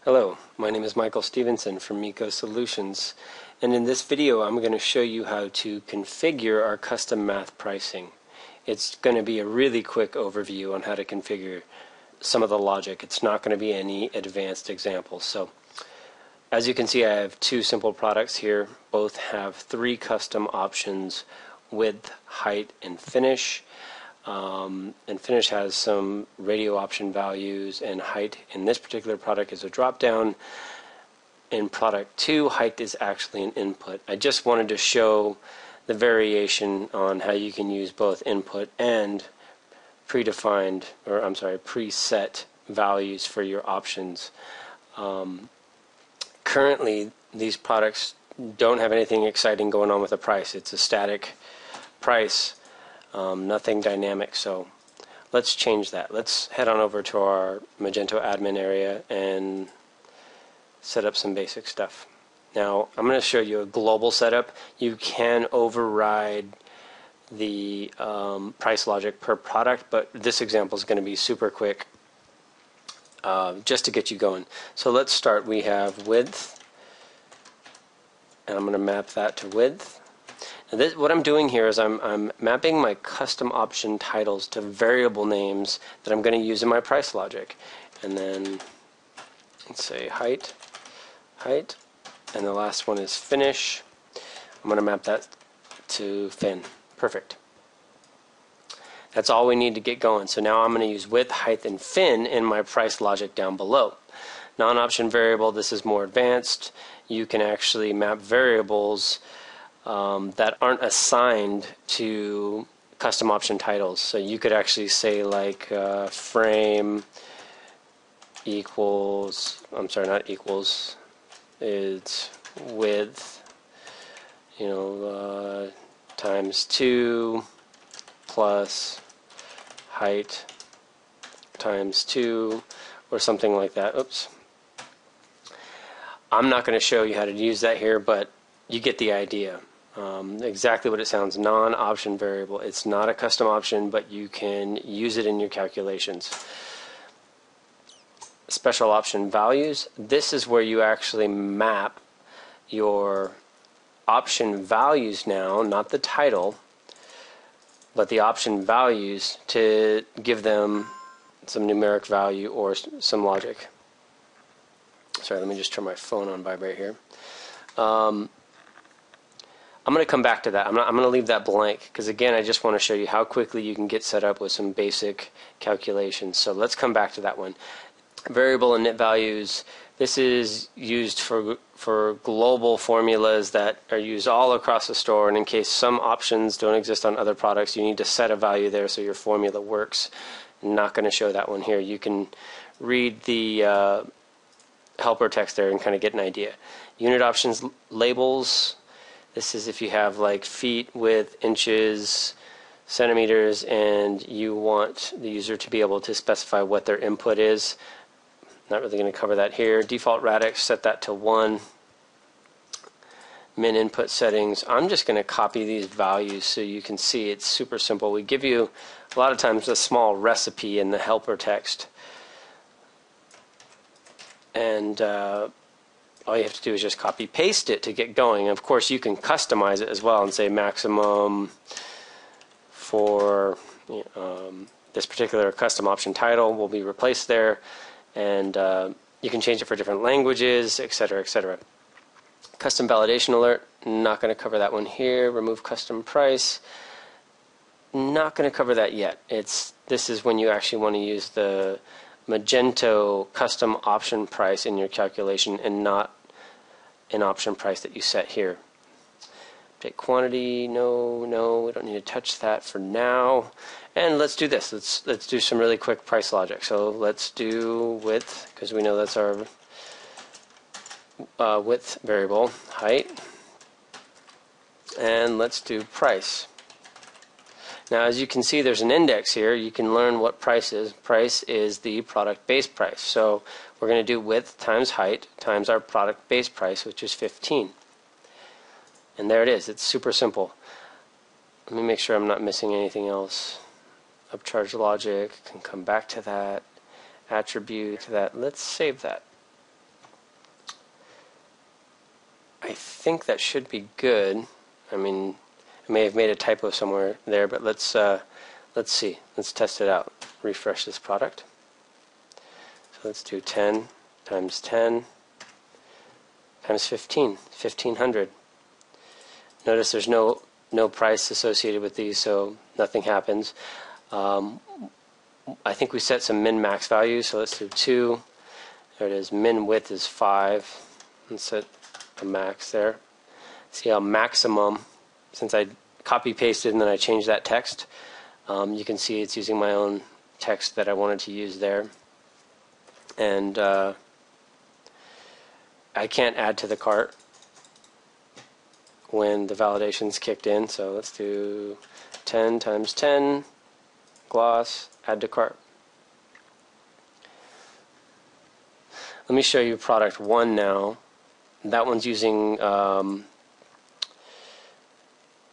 Hello, my name is Michael Stevenson from Mico Solutions, and in this video I'm going to show you how to configure our custom math pricing. It's going to be a really quick overview on how to configure some of the logic. It's not going to be any advanced examples. So, as you can see, I have two simple products here. Both have three custom options: width, height, and finish. And finish has some radio option values, and height in this particular product is a drop down. In product 2, height is actually an input. I just wanted to show the variation on how you can use both input and preset values for your options. Currently, these products don't have anything exciting going on with the price. It's a static price. Nothing dynamic, so let's change that. Let's head on over to our Magento admin area and set up some basic stuff. Now, I'm going to show you a global setup. You can override the price logic per product, but this example is going to be super quick just to get you going. So let's start. We have width, and I'm going to map that to width. What I'm doing here is I'm mapping my custom option titles to variable names that I'm going to use in my price logic. And then let's say height, and the last one is finish. I'm going to map that to fin. Perfect. That's all we need to get going. So now I'm going to use width, height, and fin in my price logic down below. Non-option variable, this is more advanced. You can actually map variables that aren't assigned to custom option titles. So you could actually say like frame equals, it's width, times 2 plus height times 2 or something like that. Oops. I'm not going to show you how to use that here, but you get the idea. Exactly what it sounds, non-option variable. It's not a custom option, but you can use it in your calculations. Special option values. This is where you actually map your option values now, not the title, but the option values to give them some numeric value or some logic. Sorry, let me just turn my phone on vibrate here. I'm going to come back to that. I'm going to leave that blank because, again, I just want to show you how quickly you can get set up with some basic calculations. So let's come back to that one. Variable and init values. This is used for global formulas that are used all across the store, and in case some options don't exist on other products, you need to set a value there so your formula works. I'm not going to show that one here. You can read the helper text there and kind of get an idea. Unit options labels. This is if you have like feet, width, inches, centimeters, and you want the user to be able to specify what their input is. Not really going to cover that here. Default radix, set that to 1. Min input settings. I'm just going to copy these values so you can see it's super simple. We give you a lot of times a small recipe in the helper text. And all you have to do is just copy paste it to get going. Of course, you can customize it as well and say maximum for this particular custom option title will be replaced there, and you can change it for different languages, etc., etc. Custom validation alert, not going to cover that one here. Remove custom price, not going to cover that yet. This is when you actually want to use the Magento custom option price in your calculation and not an option price that you set here. Update quantity, no, we don't need to touch that for now. And let's do this. Let's do some really quick price logic. So let's do width, because we know that's our width variable, height, and let's do price. Now, as you can see, there's an index here. You can learn what price is. Price is the product base price. So we're going to do width times height times our product base price, which is 15. And there it is. It's super simple. Let me make sure I'm not missing anything else. Upcharge logic, can come back to that. Attribute to that. Let's save that. I think that should be good. I mean, I may have made a typo somewhere there, but let's see. Let's test it out. Refresh this product. So let's do 10 times 10 times 15, 1500. Notice there's no price associated with these, so nothing happens. I think we set some min-max values, so let's do 2. There it is. Min width is 5. Let's set a max there. See how maximum, since I copy-pasted and then I changed that text, you can see it's using my own text that I wanted to use there. And I can't add to the cart when the validation's kicked in, so let's do 10 times 10, gloss, add to cart. Let me show you product 1 now. That one's using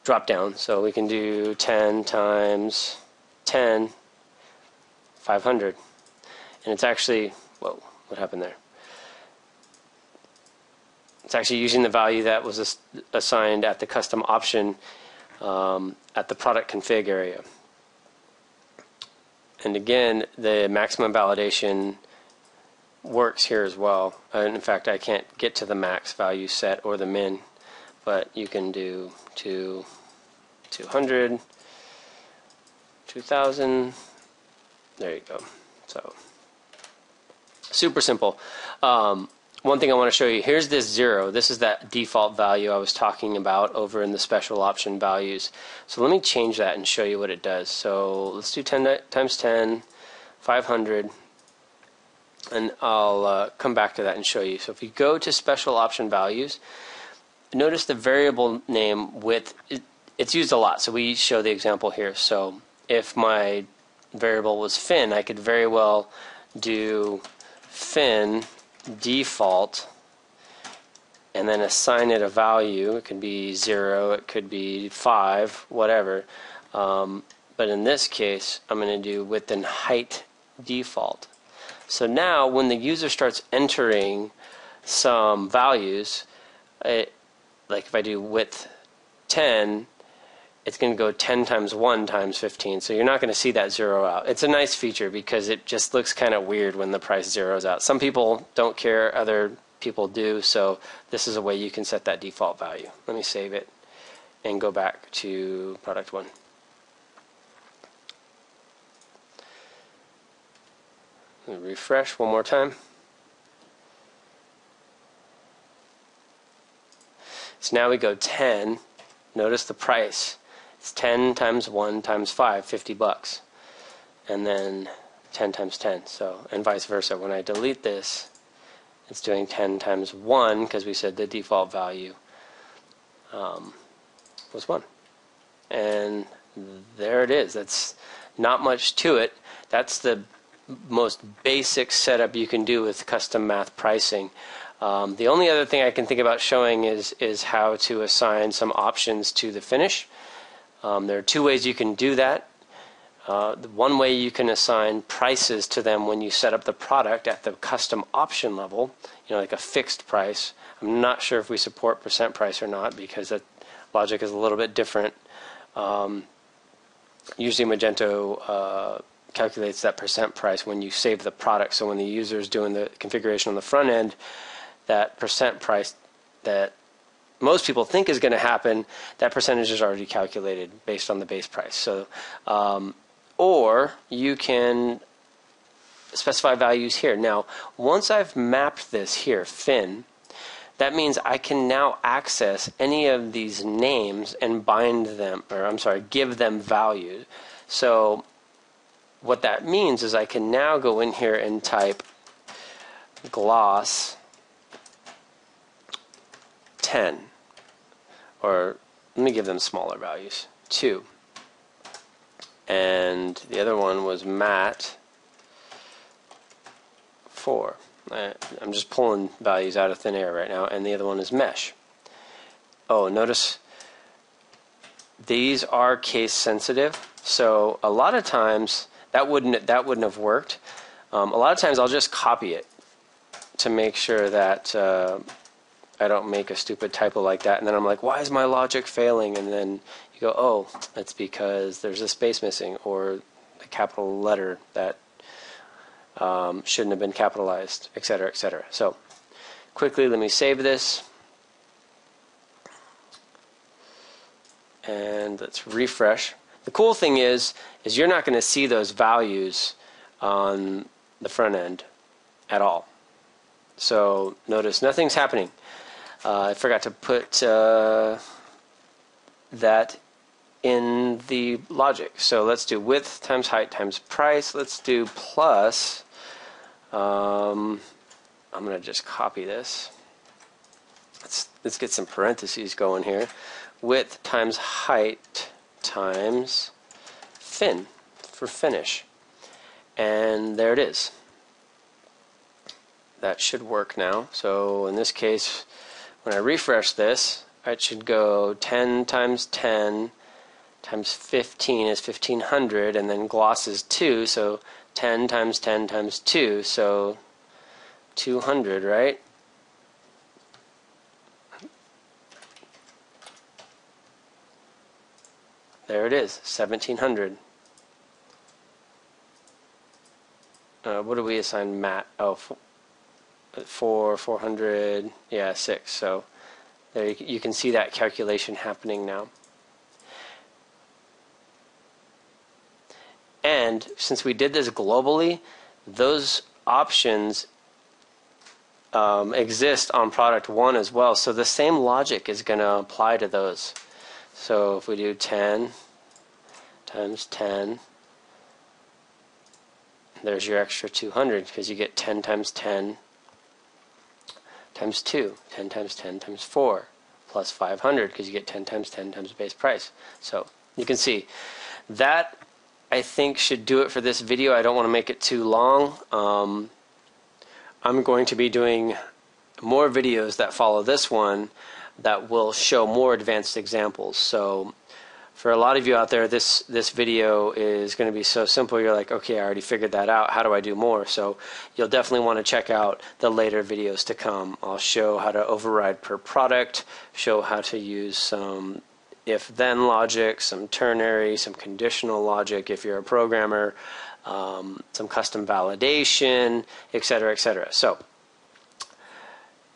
drop down, so we can do 10 times 10, 500. And it's actually, whoa, what happened there? It's actually using the value that was assigned at the custom option at the product config area. And again, the maximum validation works here as well. And in fact, I can't get to the max value set or the min, but you can do 200, 2000. There you go. So super simple. One thing I want to show you, here's this 0. This is that default value I was talking about over in the special option values. So let me change that and show you what it does. So let's do 10 times 10, 500, and I'll come back to that and show you. So if you go to special option values, notice the variable name width, it's used a lot. So we show the example here. So if my variable was fin, I could very well do fin default and then assign it a value. It could be 0, it could be 5, whatever. But in this case, I'm going to do width and height default. So now when the user starts entering some values, like if I do width 10, it's going to go 10 times 1 times 15. So you're not going to see that 0 out. It's a nice feature because it just looks kind of weird when the price zeroes out. Some people don't care, other people do, so this is a way you can set that default value. Let me save it and go back to product 1. Let me refresh one more time. So now we go 10. Notice the price. It's 10 times 1 times 5, 50 bucks. And then 10 times 10. So, and vice versa. When I delete this, it's doing 10 times 1 because we said the default value was 1. And there it is. That's not much to it. That's the most basic setup you can do with custom math pricing. The only other thing I can think about showing is how to assign some options to the finish. There are 2 ways you can do that. One way you can assign prices to them when you set up the product at the custom option level, like a fixed price. I'm not sure if we support percent price or not because that logic is a little bit different. Usually Magento calculates that percent price when you save the product. So when the user is doing the configuration on the front end, that percent price that most people think is going to happen, that percentage is already calculated based on the base price. So, or you can specify values here. Now, once I've mapped this here, fin, that means I can now access any of these names and bind them, or I'm sorry, give them value. So what that means is I can now go in here and type gloss 10, or let me give them smaller values, 2. And the other one was matte 4. I'm just pulling values out of thin air right now, and the other one is mesh. Oh, notice these are case sensitive, so a lot of times that wouldn't have worked. A lot of times I'll just copy it to make sure that I don't make a stupid typo like that, and then I'm like, why is my logic failing? And then you go, oh, that's because there's a space missing, or a capital letter that shouldn't have been capitalized, etc., etc. So quickly, let me save this, and let's refresh. The cool thing is you're not going to see those values on the front end at all. So notice nothing's happening. I forgot to put that in the logic. So let's do width times height times price. Let's do plus. I'm going to just copy this. Let's get some parentheses going here. Width times height times fin for finish. And there it is. That should work now. So in this case, when I refresh this, it should go 10 times 10 times 15 is 1500, and then gloss is 2, so 10 times 10 times 2, so 200, right? There it is, 1700. What do we assign Matt? Oh, 400, yeah, 6. So there you can see that calculation happening now. And since we did this globally, those options exist on product 1 as well. So the same logic is going to apply to those. So if we do 10 times 10, there's your extra 200, because you get 10 times 10 times 2, 10 times 10 times 4, plus 500, because you get 10 times 10 times base price. So you can see that, I think, should do it for this video. I don't want to make it too long. I'm going to be doing more videos that follow this one that will show more advanced examples. So for a lot of you out there, this video is going to be so simple, you're like, okay, I already figured that out. How do I do more? So you'll definitely want to check out the later videos to come. I'll show how to override per product, show how to use some if-then logic, some ternary, some conditional logic if you're a programmer, some custom validation, etc., etc. So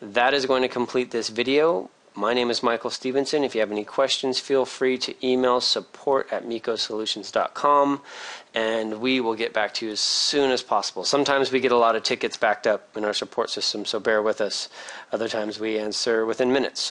that is going to complete this video. My name is Michael Stevenson. If you have any questions, feel free to email support@micosolutions.com, and we will get back to you as soon as possible. Sometimes we get a lot of tickets backed up in our support system, so bear with us. Other times we answer within minutes.